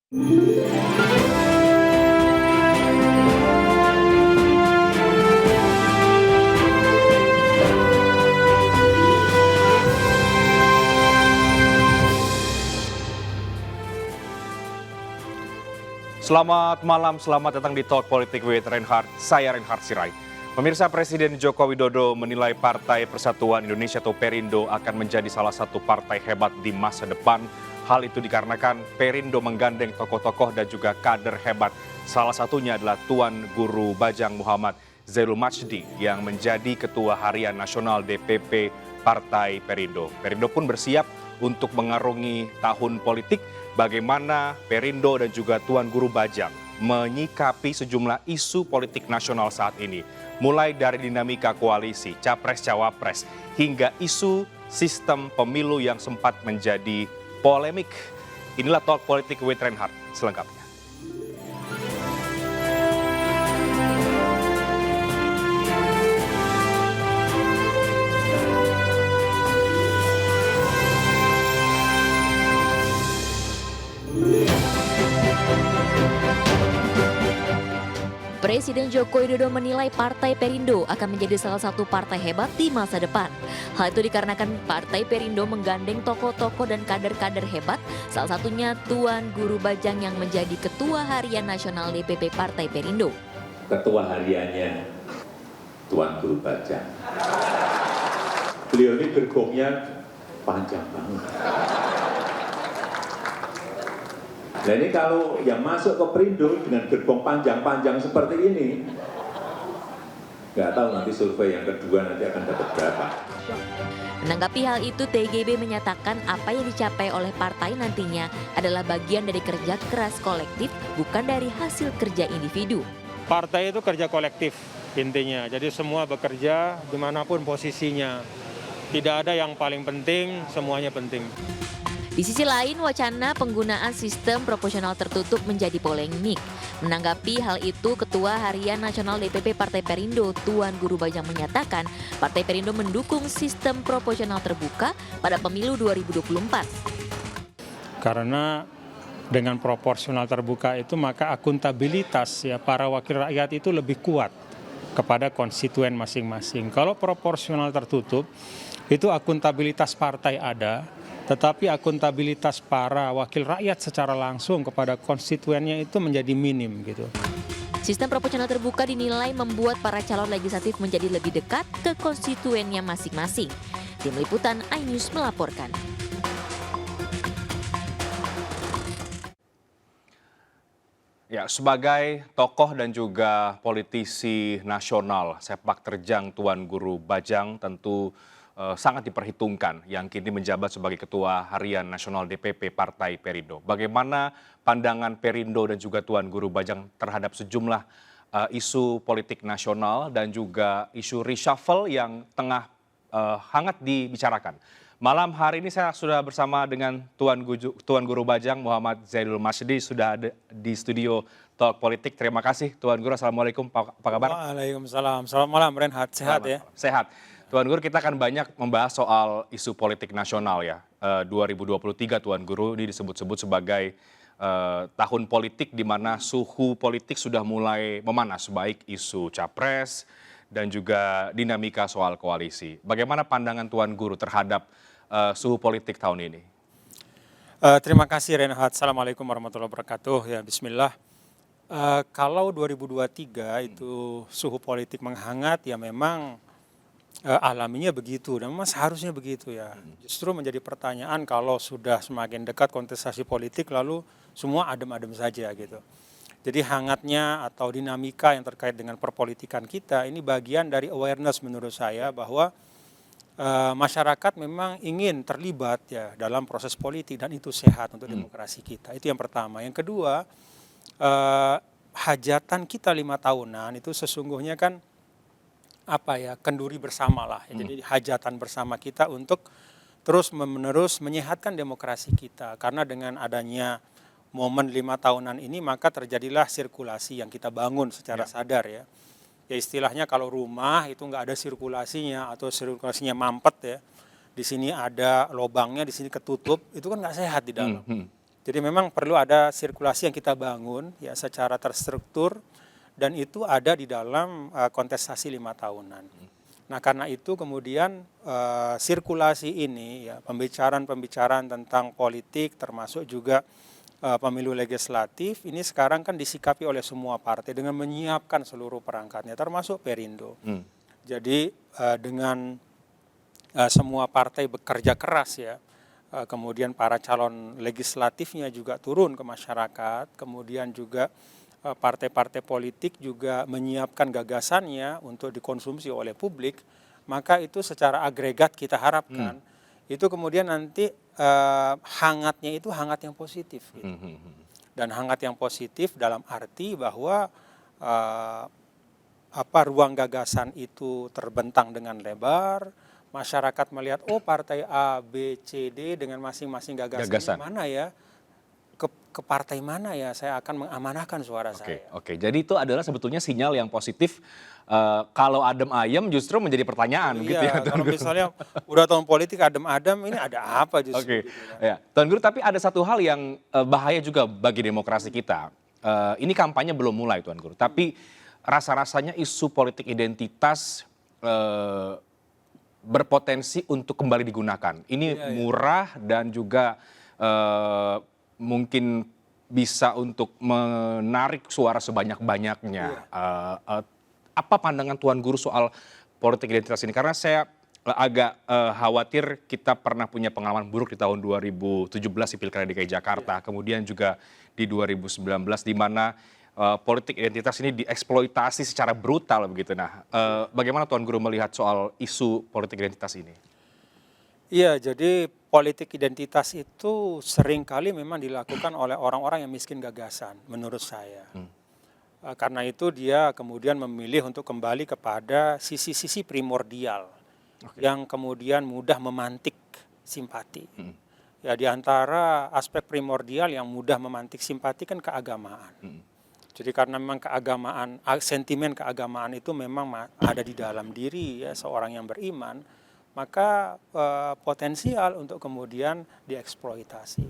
Selamat malam, selamat datang di Talk Politik with Reinhard. Saya Reinhard Sirait. Pemirsa, Presiden Joko Widodo menilai Partai Persatuan Indonesia atau Perindo akan menjadi salah satu partai hebat di masa depan. Hal itu dikarenakan Perindo menggandeng tokoh-tokoh dan juga kader hebat. Salah satunya adalah Tuan Guru Bajang Muhammad Zainul Majdi yang menjadi Ketua Harian Nasional DPP Partai Perindo. Perindo pun bersiap untuk mengarungi tahun politik. Bagaimana Perindo dan juga Tuan Guru Bajang menyikapi sejumlah isu politik nasional saat ini. Mulai dari dinamika koalisi, capres-cawapres, hingga isu sistem pemilu yang sempat menjadi polemik. Inilah Talk Politik with Reinhard selengkapnya. Presiden Joko Widodo menilai Partai Perindo akan menjadi salah satu partai hebat di masa depan. Hal itu dikarenakan Partai Perindo menggandeng tokoh-tokoh dan kader-kader hebat, salah satunya Tuan Guru Bajang yang menjadi Ketua Harian Nasional DPP Partai Perindo. Ketua hariannya Tuan Guru Bajang. Beliau ini gerbongnya panjang banget. Nah ini kalau yang masuk ke Perindo dengan gerbong panjang-panjang seperti ini, nggak tahu nanti survei yang kedua nanti akan dapat berapa. Menanggapi hal itu, TGB menyatakan apa yang dicapai oleh partai nantinya adalah bagian dari kerja keras kolektif, bukan dari hasil kerja individu. Partai itu kerja kolektif intinya, jadi semua bekerja dimanapun posisinya. Tidak ada yang paling penting, semuanya penting. Di sisi lain, wacana penggunaan sistem proporsional tertutup menjadi polemik. Menanggapi hal itu, Ketua Harian Nasional DPP Partai Perindo, Tuan Guru Bajang menyatakan Partai Perindo mendukung sistem proporsional terbuka pada pemilu 2024. Karena dengan proporsional terbuka itu maka akuntabilitas ya para wakil rakyat itu lebih kuat kepada konstituen masing-masing. Kalau proporsional tertutup, itu akuntabilitas partai ada, tetapi akuntabilitas para wakil rakyat secara langsung kepada konstituennya itu menjadi minim gitu. Sistem proporsional terbuka dinilai membuat para calon legislatif menjadi lebih dekat ke konstituennya masing-masing. Tim Liputan iNews melaporkan. Ya, sebagai tokoh dan juga politisi nasional, sepak terjang Tuan Guru Bajang tentu sangat diperhitungkan yang kini menjabat sebagai Ketua Harian Nasional DPP Partai Perindo. Bagaimana pandangan Perindo dan juga Tuan Guru Bajang terhadap sejumlah isu politik nasional dan juga isu reshuffle yang tengah hangat dibicarakan. Malam hari ini saya sudah bersama dengan Tuan Guru Bajang Muhammad Zainul Majdi, sudah ada di studio Talk Politik. Terima kasih Tuan Guru. Assalamualaikum, apa kabar? Waalaikumsalam. Selamat malam Reinhard, sehat ya? Sehat. Tuan Guru, kita akan banyak membahas soal isu politik nasional ya. 2023 Tuan Guru ini disebut-sebut sebagai tahun politik di mana suhu politik sudah mulai memanas, baik isu capres dan juga dinamika soal koalisi. Bagaimana pandangan Tuan Guru terhadap suhu politik tahun ini? Terima kasih Reinhard. Assalamualaikum warahmatullahi wabarakatuh. Ya Bismillah. Kalau 2023 itu suhu politik menghangat, ya memang alaminya begitu dan memang seharusnya begitu ya. Justru menjadi pertanyaan kalau sudah semakin dekat kontestasi politik lalu semua adem-adem saja gitu. Jadi hangatnya atau dinamika yang terkait dengan perpolitikan kita ini bagian dari awareness menurut saya bahwa masyarakat memang ingin terlibat ya dalam proses politik dan itu sehat untuk demokrasi kita. Itu yang pertama. Yang kedua, hajatan kita 5 tahunan itu sesungguhnya kan kenduri bersama lah. Ya. Jadi hajatan bersama kita untuk terus-menerus menyehatkan demokrasi kita. Karena dengan adanya momen 5 tahunan ini maka terjadilah sirkulasi yang kita bangun secara sadar ya. Ya istilahnya kalau rumah itu nggak ada sirkulasinya atau sirkulasinya mampet ya. Di sini ada lobangnya, di sini ketutup, itu kan nggak sehat di dalam. Jadi memang perlu ada sirkulasi yang kita bangun ya secara terstruktur dan itu ada di dalam kontestasi 5 tahunan. Nah karena itu kemudian sirkulasi ini ya pembicaraan-pembicaraan tentang politik termasuk juga pemilu legislatif ini sekarang kan disikapi oleh semua partai dengan menyiapkan seluruh perangkatnya termasuk Perindo. Jadi dengan semua partai bekerja keras ya. Kemudian para calon legislatifnya juga turun ke masyarakat, kemudian juga partai-partai politik juga menyiapkan gagasannya untuk dikonsumsi oleh publik, maka itu secara agregat kita harapkan itu kemudian nanti hangatnya itu hangat yang positif. Gitu. Dan hangat yang positif dalam arti bahwa ruang gagasan itu terbentang dengan lebar, masyarakat melihat partai A, B, C, D dengan masing-masing gagasan mana ya, ke partai mana ya saya akan mengamanahkan suara saya. Oke, jadi itu adalah sebetulnya sinyal yang positif kalau adem ayem justru menjadi pertanyaan gitu ya. Kalau misalnya udah tahun politik adem-adem ini ada apa justru. Gitu ya. Tuan Guru, tapi ada satu hal yang bahaya juga bagi demokrasi kita. Ini kampanye belum mulai Tuan Guru, tapi rasa-rasanya isu politik identitas berpotensi untuk kembali digunakan. Ini murah dan juga mungkin bisa untuk menarik suara sebanyak-banyaknya. Apa pandangan Tuan Guru soal politik identitas ini? Karena saya agak khawatir kita pernah punya pengalaman buruk di tahun 2017 di Pilkada DKI Jakarta, kemudian juga di 2019 di mana politik identitas ini dieksploitasi secara brutal begitu. Nah, bagaimana Tuan Guru melihat soal isu politik identitas ini? Iya, jadi politik identitas itu seringkali memang dilakukan oleh orang-orang yang miskin gagasan, menurut saya. Karena itu dia kemudian memilih untuk kembali kepada sisi-sisi primordial yang kemudian mudah memantik simpati. Ya, di antara aspek primordial yang mudah memantik simpati kan keagamaan. Jadi karena memang keagamaan, sentimen keagamaan itu memang ada di dalam diri ya seorang yang beriman, maka potensial untuk kemudian dieksploitasi.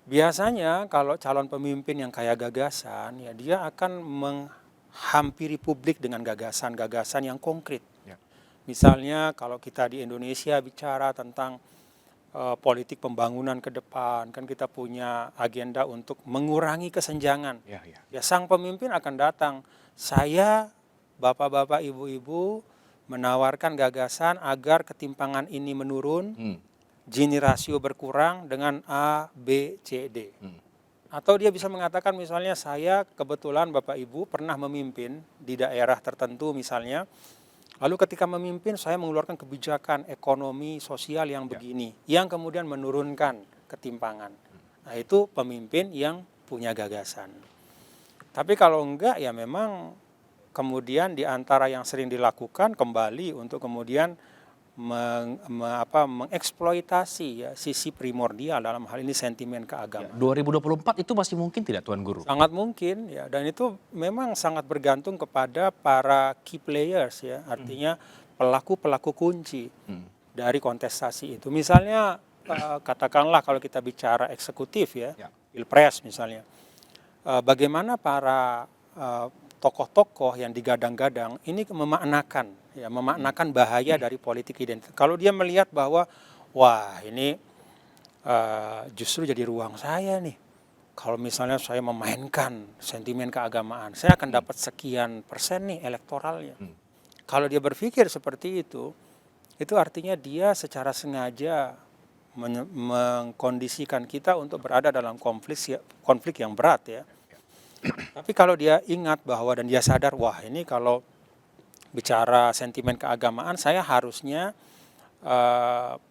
Biasanya kalau calon pemimpin yang kaya gagasan, ya dia akan menghampiri publik dengan gagasan-gagasan yang konkret. Misalnya kalau kita di Indonesia bicara tentang politik pembangunan ke depan, kan kita punya agenda untuk mengurangi kesenjangan. Ya sang pemimpin akan datang, saya bapak-bapak ibu-ibu menawarkan gagasan agar ketimpangan ini menurun, Gini rasio berkurang dengan A, B, C, D. Atau dia bisa mengatakan misalnya saya kebetulan Bapak Ibu pernah memimpin di daerah tertentu misalnya, lalu ketika memimpin saya mengeluarkan kebijakan ekonomi sosial yang begini, yang kemudian menurunkan ketimpangan. Nah itu pemimpin yang punya gagasan. Tapi kalau enggak ya memang kemudian di antara yang sering dilakukan kembali untuk kemudian mengeksploitasi ya sisi primordial dalam hal ini sentimen keagamaan. 2024 itu masih mungkin tidak Tuan Guru? Sangat mungkin ya, dan itu memang sangat bergantung kepada para key players ya, artinya pelaku-pelaku kunci dari kontestasi itu. Misalnya katakanlah kalau kita bicara eksekutif ya. Pilpres misalnya. Bagaimana para tokoh-tokoh yang digadang-gadang ini memaknakan bahaya dari politik identitas. Kalau dia melihat bahwa wah ini justru jadi ruang saya nih. Kalau misalnya saya memainkan sentimen keagamaan, saya akan dapat sekian persen nih elektoralnya. Kalau dia berpikir seperti itu artinya dia secara sengaja mengkondisikan kita untuk berada dalam konflik yang berat ya. Tapi kalau dia ingat bahwa dan dia sadar, wah ini kalau bicara sentimen keagamaan, saya harusnya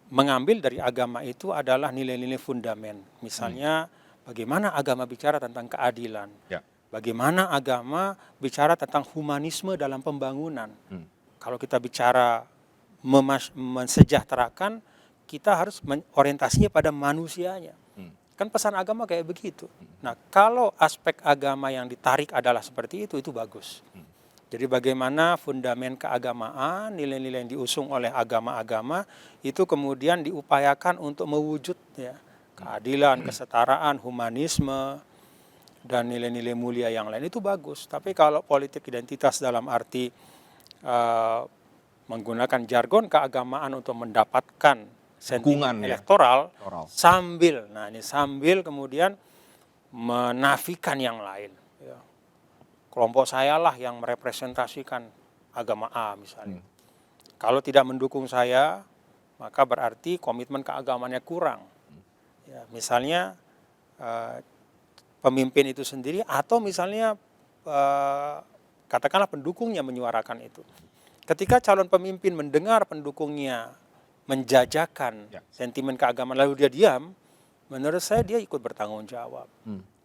mengambil dari agama itu adalah nilai-nilai fundamen. Misalnya bagaimana agama bicara tentang keadilan, bagaimana agama bicara tentang humanisme dalam pembangunan. Kalau kita bicara mensejahterakan, kita harus orientasinya pada manusianya. Kan pesan agama kayak begitu. Nah, kalau aspek agama yang ditarik adalah seperti itu bagus. Jadi bagaimana fundamen keagamaan, nilai-nilai yang diusung oleh agama-agama itu kemudian diupayakan untuk mewujud ya keadilan, kesetaraan, humanisme, dan nilai-nilai mulia yang lain itu bagus. Tapi kalau politik identitas dalam arti menggunakan jargon keagamaan untuk mendapatkan Dukungan, sentimen ya. elektoral Elektoral. sambil kemudian menafikan yang lain. Ya. Kelompok saya lah yang merepresentasikan agama A misalnya. Kalau tidak mendukung saya, maka berarti komitmen keagamaannya kurang. Ya, misalnya pemimpin itu sendiri atau misalnya katakanlah pendukungnya menyuarakan itu. Ketika calon pemimpin mendengar pendukungnya menjajakan sentimen keagamaan lalu dia diam, menurut saya dia ikut bertanggung jawab.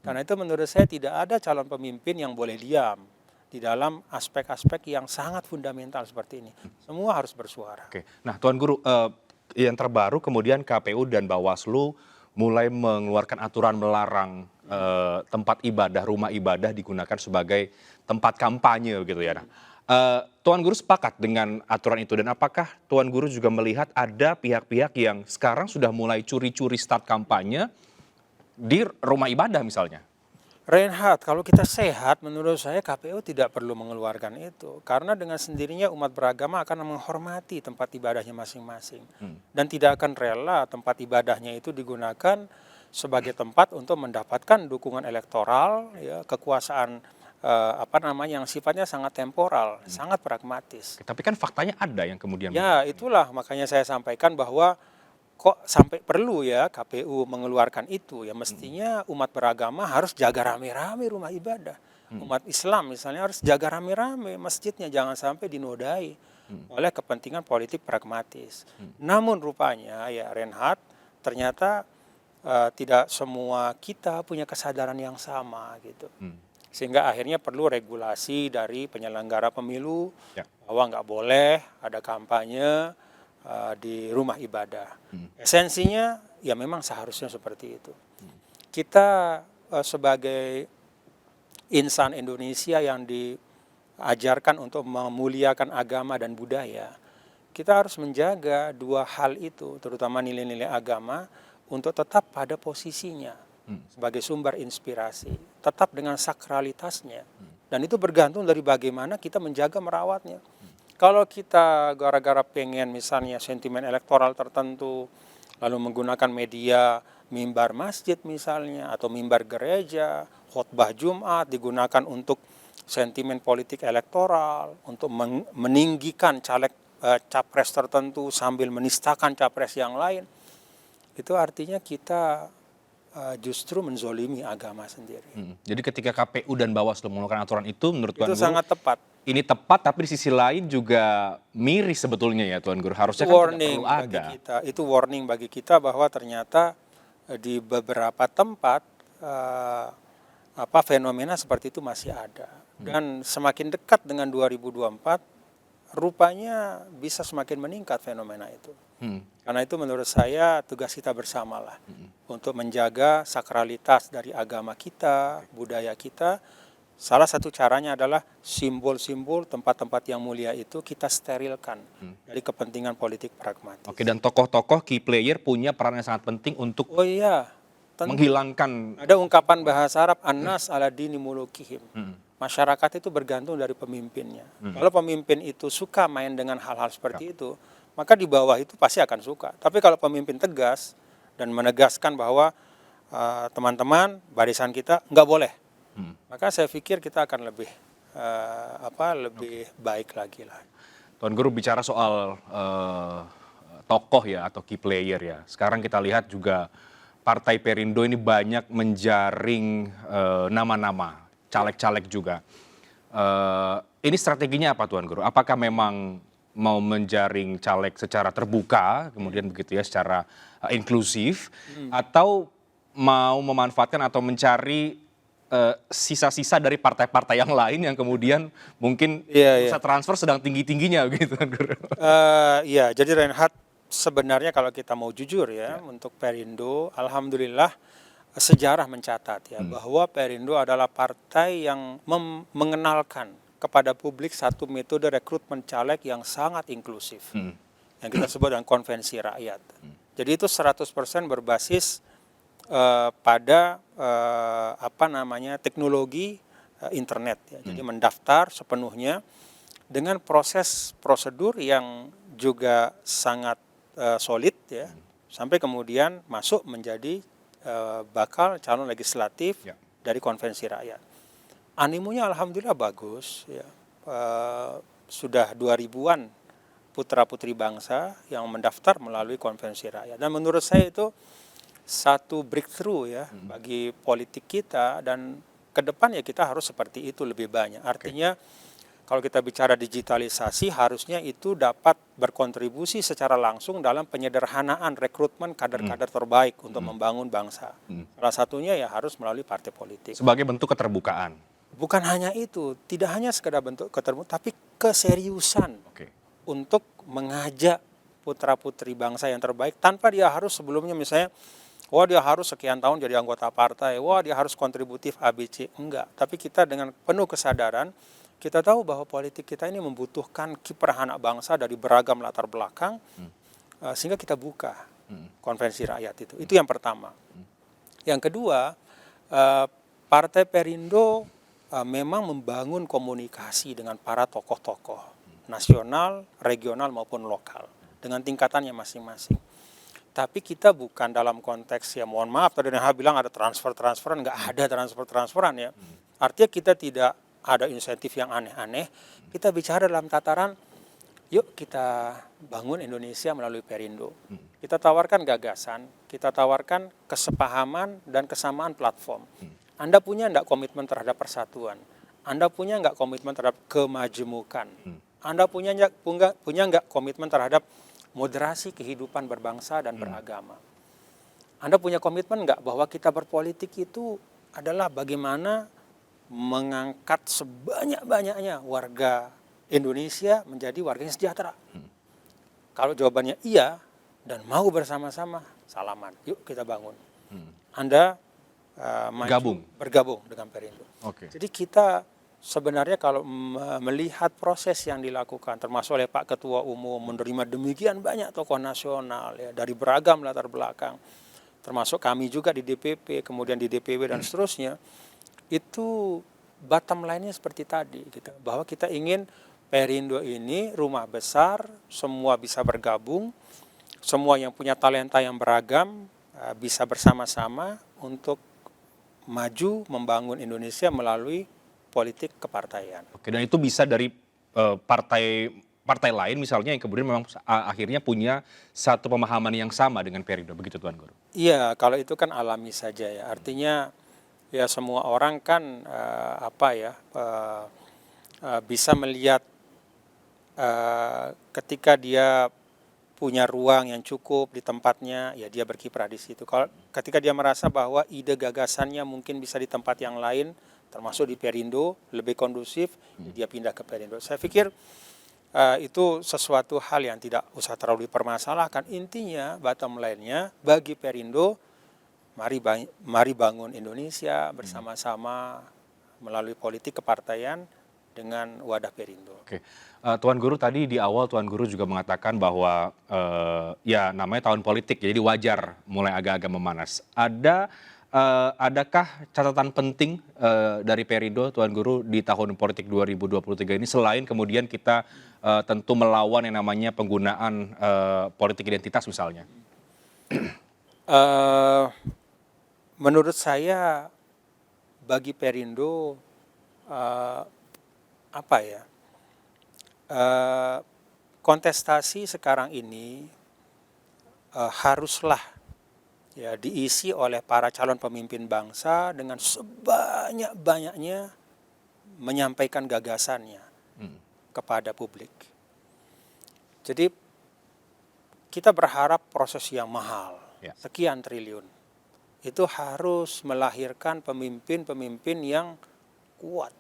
Karena itu menurut saya tidak ada calon pemimpin yang boleh diam di dalam aspek-aspek yang sangat fundamental seperti ini. Semua harus bersuara. Oke. Nah, Tuan Guru, yang terbaru kemudian KPU dan Bawaslu mulai mengeluarkan aturan melarang tempat ibadah, rumah ibadah digunakan sebagai tempat kampanye gitu ya. Nah, Tuan Guru sepakat dengan aturan itu dan apakah Tuan Guru juga melihat ada pihak-pihak yang sekarang sudah mulai curi-curi start kampanye di rumah ibadah misalnya? Reinhard, kalau kita sehat, menurut saya KPU tidak perlu mengeluarkan itu. Karena dengan sendirinya umat beragama akan menghormati tempat ibadahnya masing-masing. Dan tidak akan rela tempat ibadahnya itu digunakan sebagai tempat untuk mendapatkan dukungan elektoral, ya, kekuasaan yang sifatnya sangat temporal, sangat pragmatis. Tapi kan faktanya ada yang kemudian... Ya, itulah makanya saya sampaikan bahwa kok sampai perlu ya KPU mengeluarkan itu, ya mestinya umat beragama harus jaga rame-rame rumah ibadah. Umat Islam misalnya harus jaga rame-rame masjidnya, jangan sampai dinodai oleh kepentingan politik pragmatis. Namun rupanya ya Reinhard, ternyata tidak semua kita punya kesadaran yang sama gitu. Sehingga akhirnya perlu regulasi dari penyelenggara pemilu bahwa nggak boleh ada kampanye di rumah ibadah. Esensinya ya memang seharusnya seperti itu. Kita sebagai insan Indonesia yang diajarkan untuk memuliakan agama dan budaya, kita harus menjaga dua hal itu, terutama nilai-nilai agama, untuk tetap pada posisinya sebagai sumber inspirasi, tetap dengan sakralitasnya. Dan itu bergantung dari bagaimana kita menjaga merawatnya. Kalau kita gara-gara pengen misalnya sentimen elektoral tertentu, lalu menggunakan media mimbar masjid misalnya, atau mimbar gereja, khotbah Jumat digunakan untuk sentimen politik elektoral, untuk meninggikan capres tertentu sambil menistakan capres yang lain, itu artinya kita justru menzolimi agama sendiri. Jadi ketika KPU dan Bawaslu mengeluarkan aturan itu, menurut Tuan Guru, sangat tepat. Ini tepat, tapi di sisi lain juga miris sebetulnya ya Tuan Guru. Harusnya kan tidak perlu ada. Itu warning bagi kita bahwa ternyata di beberapa tempat fenomena seperti itu masih ada. Dan semakin dekat dengan 2024, rupanya bisa semakin meningkat fenomena itu. Karena itu menurut saya tugas kita bersamalah untuk menjaga sakralitas dari agama kita, budaya kita. Salah satu caranya adalah simbol-simbol tempat-tempat yang mulia itu kita sterilkan dari kepentingan politik pragmatis. Oke, dan tokoh-tokoh key player punya peran yang sangat penting untuk menghilangkan. Ada ungkapan bahasa Arab, An-nas ala dini mulukihim. Masyarakat itu bergantung dari pemimpinnya. Kalau pemimpin itu suka main dengan hal-hal seperti itu, maka di bawah itu pasti akan suka. Tapi kalau pemimpin tegas dan menegaskan bahwa teman-teman, barisan kita nggak boleh, maka saya pikir kita akan lebih baik lagi lah. Tuan Guru bicara soal tokoh ya atau key player ya. Sekarang kita lihat juga Partai Perindo ini banyak menjaring nama-nama, caleg-caleg juga. Ini strateginya apa Tuan Guru? Apakah memang mau menjaring caleg secara terbuka, kemudian begitu ya, secara inklusif, atau mau memanfaatkan atau mencari sisa-sisa dari partai-partai yang lain yang kemudian mungkin bisa transfer sedang tinggi-tingginya begitu Tuan Guru? Jadi Reinhard, sebenarnya kalau kita mau jujur ya, untuk Perindo, alhamdulillah sejarah mencatat ya bahwa Perindo adalah partai yang mengenalkan kepada publik satu metode rekrutmen caleg yang sangat inklusif, yang kita sebut dengan konvensi rakyat. Jadi itu 100% berbasis pada teknologi internet ya. Jadi mendaftar sepenuhnya dengan proses prosedur yang juga sangat solid ya, sampai kemudian masuk menjadi bakal calon legislatif dari konvensi rakyat. Animonya alhamdulillah bagus ya. Sudah 2000-an putra-putri bangsa yang mendaftar melalui konvensi rakyat. Dan menurut saya itu satu breakthrough ya bagi politik kita, dan ke depan ya kita harus seperti itu lebih banyak. Artinya kalau kita bicara digitalisasi harusnya itu dapat berkontribusi secara langsung dalam penyederhanaan rekrutmen kader-kader terbaik untuk membangun bangsa. Salah satunya ya harus melalui partai politik. Sebagai bentuk keterbukaan. Bukan hanya itu, tidak hanya sekedar bentuk keterbukaan, tapi keseriusan untuk mengajak putra-putri bangsa yang terbaik tanpa dia harus sebelumnya misalnya, wah dia harus sekian tahun jadi anggota partai, wah dia harus kontributif ABC, enggak. Tapi kita dengan penuh kesadaran, kita tahu bahwa politik kita ini membutuhkan kiprah anak bangsa dari beragam latar belakang, sehingga kita buka konvensi rakyat itu yang pertama. Yang kedua, Partai Perindo memang membangun komunikasi dengan para tokoh-tokoh nasional, regional maupun lokal dengan tingkatannya masing-masing. Tapi kita bukan dalam konteks ya mohon maaf tadi Neha bilang ada transferan, nggak ada transferan ya. Artinya kita tidak ada insentif yang aneh-aneh. Kita bicara dalam tataran yuk kita bangun Indonesia melalui Perindo. Kita tawarkan gagasan, kita tawarkan kesepahaman dan kesamaan platform. Anda punya enggak komitmen terhadap persatuan? Anda punya enggak komitmen terhadap kemajemukan? Anda punya enggak komitmen terhadap moderasi kehidupan berbangsa dan beragama? Anda punya komitmen enggak bahwa kita berpolitik itu adalah bagaimana mengangkat sebanyak-banyaknya warga Indonesia menjadi warga yang sejahtera? Kalau jawabannya iya dan mau bersama-sama, salaman. Yuk kita bangun. Anda bergabung dengan Perindo. Jadi kita sebenarnya kalau melihat proses yang dilakukan, termasuk oleh Pak Ketua Umum menerima demikian banyak tokoh nasional ya, dari beragam latar belakang, termasuk kami juga di DPP, kemudian di DPW dan seterusnya, itu bottom line-nya seperti tadi, gitu, bahwa kita ingin Perindo ini rumah besar, semua bisa bergabung, semua yang punya talenta yang beragam bisa bersama-sama untuk maju membangun Indonesia melalui politik kepartaian. Dan itu bisa dari partai lain misalnya yang kemudian memang akhirnya punya satu pemahaman yang sama dengan Perindo, begitu Tuan Guru? Iya, kalau itu kan alami saja ya. Artinya ya semua orang kan bisa melihat ketika dia punya ruang yang cukup di tempatnya, ya dia berkiprah di situ. Kalau ketika dia merasa bahwa ide gagasannya mungkin bisa di tempat yang lain, termasuk di Perindo, lebih kondusif, dia pindah ke Perindo. Saya pikir itu sesuatu hal yang tidak usah terlalu dipermasalahkan. Intinya, bottom line-nya, bagi Perindo, mari bangun Indonesia bersama-sama melalui politik kepartaian dengan wadah Perindo. Tuan Guru tadi di awal Tuan Guru juga mengatakan bahwa ya namanya tahun politik, jadi wajar mulai agak-agak memanas. Adakah catatan penting dari Perindo, Tuan Guru, di tahun politik 2023 ini selain kemudian kita tentu melawan yang namanya penggunaan politik identitas misalnya? Menurut saya bagi Perindo kontestasi sekarang ini haruslah ya diisi oleh para calon pemimpin bangsa dengan sebanyak-banyaknya menyampaikan gagasannya kepada publik. Jadi kita berharap proses yang mahal, sekian triliun, itu harus melahirkan pemimpin-pemimpin yang kuat,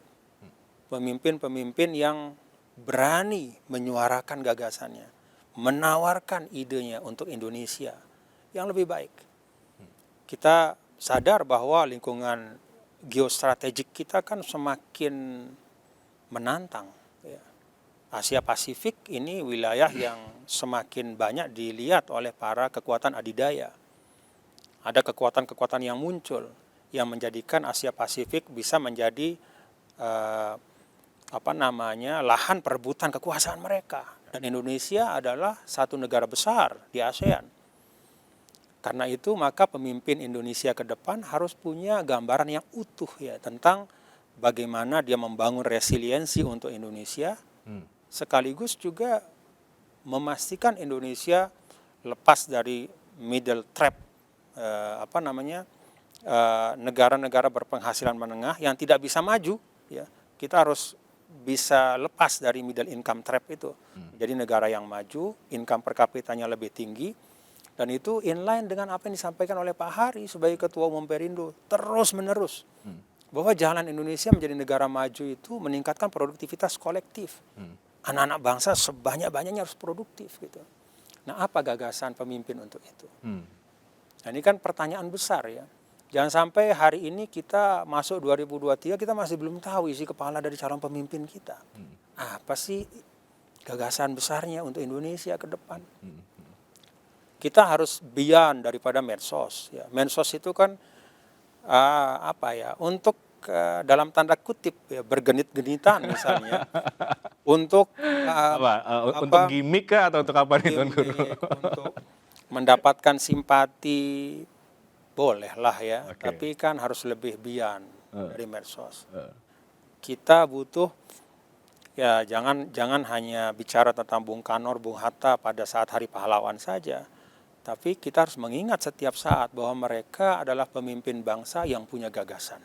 pemimpin-pemimpin yang berani menyuarakan gagasannya, menawarkan idenya untuk Indonesia yang lebih baik. Kita sadar bahwa lingkungan geostrategik kita kan semakin menantang. Asia Pasifik ini wilayah yang semakin banyak dilihat oleh para kekuatan adidaya. ada kekuatan-kekuatan yang muncul yang menjadikan Asia Pasifik bisa menjadi lahan perebutan kekuasaan mereka. Dan Indonesia adalah satu negara besar di ASEAN. Karena itu maka pemimpin Indonesia ke depan harus punya gambaran yang utuh ya tentang bagaimana dia membangun resiliensi untuk Indonesia, sekaligus juga memastikan Indonesia lepas dari middle trap negara-negara berpenghasilan menengah yang tidak bisa maju ya. Kita harus bisa lepas dari middle income trap itu. Jadi negara yang maju, income per kapitanya lebih tinggi, dan itu inline dengan apa yang disampaikan oleh Pak Hari sebagai Ketua Umum Perindo terus menerus. Bahwa jalan Indonesia menjadi negara maju itu meningkatkan produktivitas kolektif. Anak-anak bangsa sebanyak-banyaknya harus produktif gitu. Nah, apa gagasan pemimpin untuk itu? Nah, ini kan pertanyaan besar ya. Jangan sampai hari ini kita masuk 2023 kita masih belum tahu isi kepala dari calon pemimpin kita. Apa sih gagasan besarnya untuk Indonesia ke depan? Kita harus beyond daripada medsos. Ya. Medsos itu kan untuk dalam tanda kutip ya, bergenit-genitan misalnya. Untuk untuk gimmick kah atau untuk apa nih Tuan Guru? Untuk mendapatkan simpati boleh lah ya, tapi kan harus lebih beyond dari medsos. Kita butuh ya jangan hanya bicara tentang Bung Karno, Bung Hatta pada saat Hari Pahlawan saja, tapi kita harus mengingat setiap saat bahwa mereka adalah pemimpin bangsa yang punya gagasan.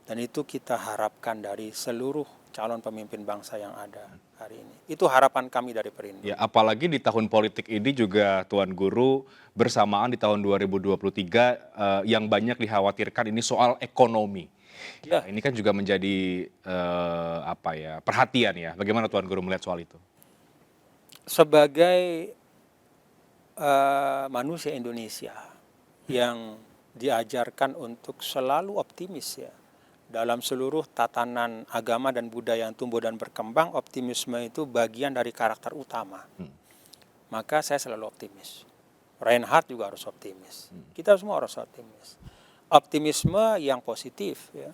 Dan itu kita harapkan dari seluruh calon pemimpin bangsa yang ada hari ini. Itu harapan kami dari Perindo. Ya, apalagi di tahun politik ini juga Tuan Guru bersamaan di tahun 2023 yang banyak dikhawatirkan ini soal ekonomi. Ya, ini kan juga menjadi perhatian ya. Bagaimana Tuan Guru melihat soal itu? Sebagai manusia Indonesia yang diajarkan untuk selalu optimis ya. Dalam seluruh tatanan agama dan budaya yang tumbuh dan berkembang, optimisme itu bagian dari karakter utama. Maka saya selalu optimis. Reinhardt juga harus optimis. Kita semua harus optimis. Optimisme yang positif, ya,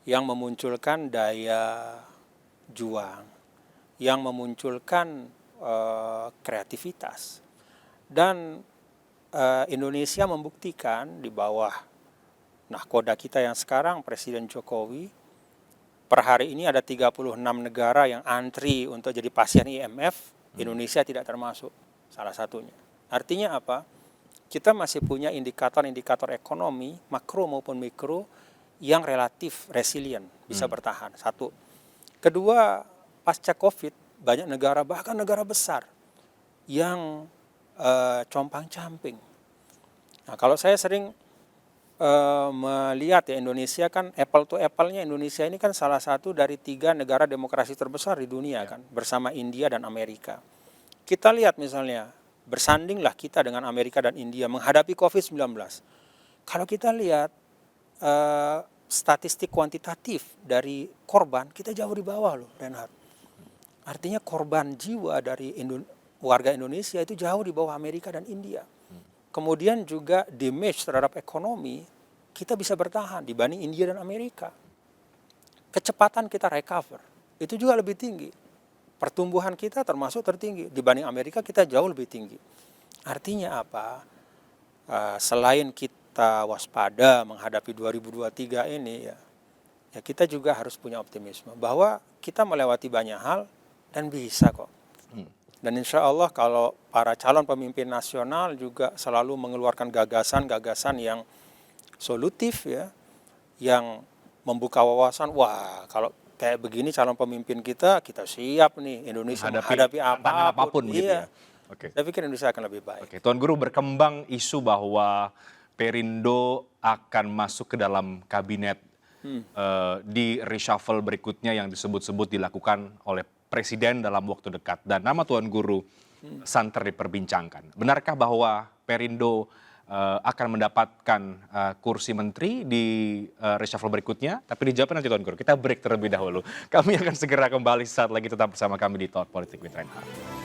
yang memunculkan daya juang, yang memunculkan kreativitas. Dan Indonesia membuktikan di bawah nahkoda kita yang sekarang, Presiden Jokowi, per hari ini ada 36 negara yang antri untuk jadi pasien IMF, Indonesia tidak termasuk salah satunya. Artinya apa? Kita masih punya indikator-indikator ekonomi, makro maupun mikro, yang relatif resilient, bisa bertahan. Satu. Kedua, pasca COVID, banyak negara, bahkan negara besar, yang compang-camping. Nah, kalau saya sering melihat ya, Indonesia kan apple to apple-nya, Indonesia ini kan salah satu dari 3 negara demokrasi terbesar di dunia kan, bersama India dan Amerika. Kita lihat misalnya, bersandinglah kita dengan Amerika dan India menghadapi COVID-19. Kalau kita lihat statistik kuantitatif dari korban, kita jauh di bawah loh, Reinhardt. Artinya korban jiwa dari warga Indonesia itu jauh di bawah Amerika dan India. Kemudian juga damage terhadap ekonomi, kita bisa bertahan dibanding India dan Amerika. Kecepatan kita recover, itu juga lebih tinggi. Pertumbuhan kita termasuk tertinggi. Dibanding Amerika kita jauh lebih tinggi. Artinya apa? Selain kita waspada menghadapi 2023 ini, ya kita juga harus punya optimisme. Bahwa kita melewati banyak hal dan bisa kok. Dan insya Allah kalau para calon pemimpin nasional juga selalu mengeluarkan gagasan-gagasan yang solutif ya, yang membuka wawasan, wah kalau kayak begini calon pemimpin kita siap nih Indonesia menghadapi apapun gitu ya. Oke. Saya pikir Indonesia akan lebih baik. Oke, Tuan Guru, berkembang isu bahwa Perindo akan masuk ke dalam kabinet di reshuffle berikutnya yang disebut-sebut dilakukan oleh Presiden dalam waktu dekat, dan nama Tuan Guru santer diperbincangkan. Benarkah bahwa Perindo akan mendapatkan kursi menteri di reshuffle berikutnya? Tapi dijawabkan nanti Tuan Guru. Kita break terlebih dahulu. Kami akan segera kembali saat lagi, tetap bersama kami di Talk Politik with Reinhardt.